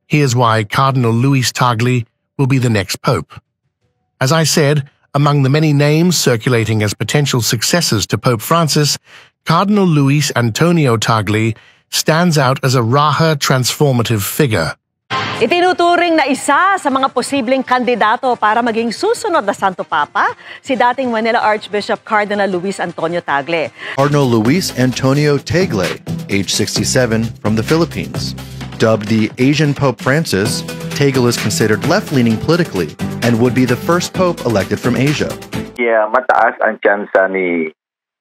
Here's why Cardinal Luis Tagle will be the next pope. As I said, among the many names circulating as potential successors to Pope Francis, Cardinal Luis Antonio Tagle stands out as a rare transformative figure. Itinuturing na isa sa mga posibleng kandidato para maging susunod na Santo Papa, si dating Manila Archbishop Cardinal Luis Antonio Tagle. Cardinal Luis Antonio Tagle, age 67, from the Philippines. Dubbed the Asian Pope Francis, Tagle is considered left-leaning politically and would be the first pope elected from Asia. Yeah, mataas ang tsansa ni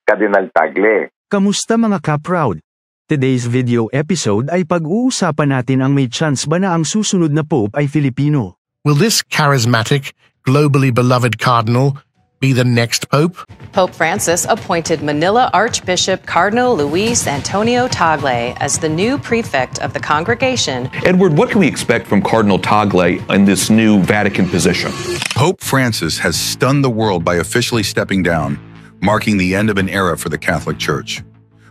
Cardinal Tagle. Kamusta mga ka-proud? Today's video episode ay pag-uusapan natin ang may chance ba na ang susunod na pope ay Filipino. Will this charismatic, globally beloved cardinal be the next pope? Pope Francis appointed Manila Archbishop Cardinal Luis Antonio Tagle as the new prefect of the congregation. Edward, what can we expect from Cardinal Tagle in this new Vatican position? Pope Francis has stunned the world by officially stepping down, marking the end of an era for the Catholic Church.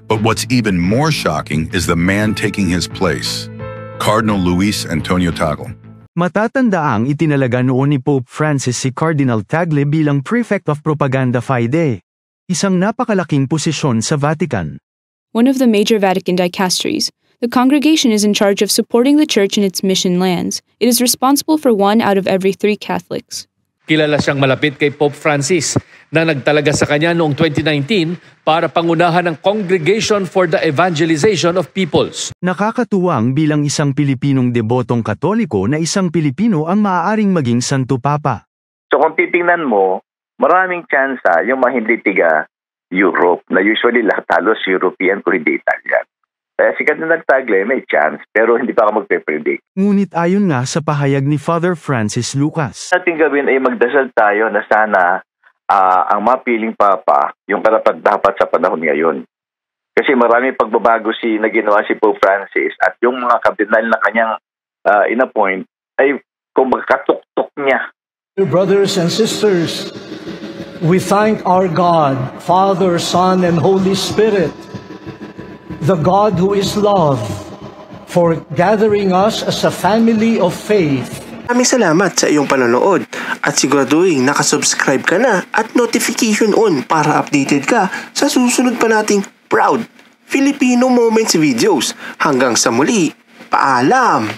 But what's even more shocking is the man taking his place, Cardinal Luis Antonio Tagle. Matatandaang itinalaga noon ni Pope Francis si Cardinal Tagle bilang Prefect of Propaganda Fide, isang napakalaking posisyon sa Vatican. One of the major Vatican dicasteries, the congregation is in charge of supporting the Church in its mission lands. It is responsible for 1 out of every 3 Catholics. Kilala siyang malapit kay Pope Francis na nagtalaga sa kanya noong 2019 para pangunahan ang Congregation for the Evangelization of Peoples. Nakakatuwang bilang isang Pilipinong debotong Katoliko na isang Pilipino ang maaaring maging Santo Papa. So kung titingnan mo, maraming tsansa yung mga hindi tiga Europe na usually lahat halos European kung hindi Italian. Kaya si Cardinal Tagle may chance pero hindi pa ako magpe-predict. Ngunit ayon nga sa pahayag ni Father Francis Lucas, Ating gawin ay magdasal tayo na sana ang mapiling Papa yung karapat-dapat sa panahon ngayon. Kasi marami pagbabago na ginawa si Pope Francis at yung mga kardinal na kanyang inappoint ay kung magkatuktok niya. Dear brothers and sisters, we thank our God, Father, Son, and Holy Spirit, the God who is love, for gathering us as a family of faith. Maraming salamat sa iyong panonood at siguraduhin nakasubscribe ka na at notification on para updated ka sa susunod pa nating Proud Filipino Moments videos. Hanggang sa muli, paalam!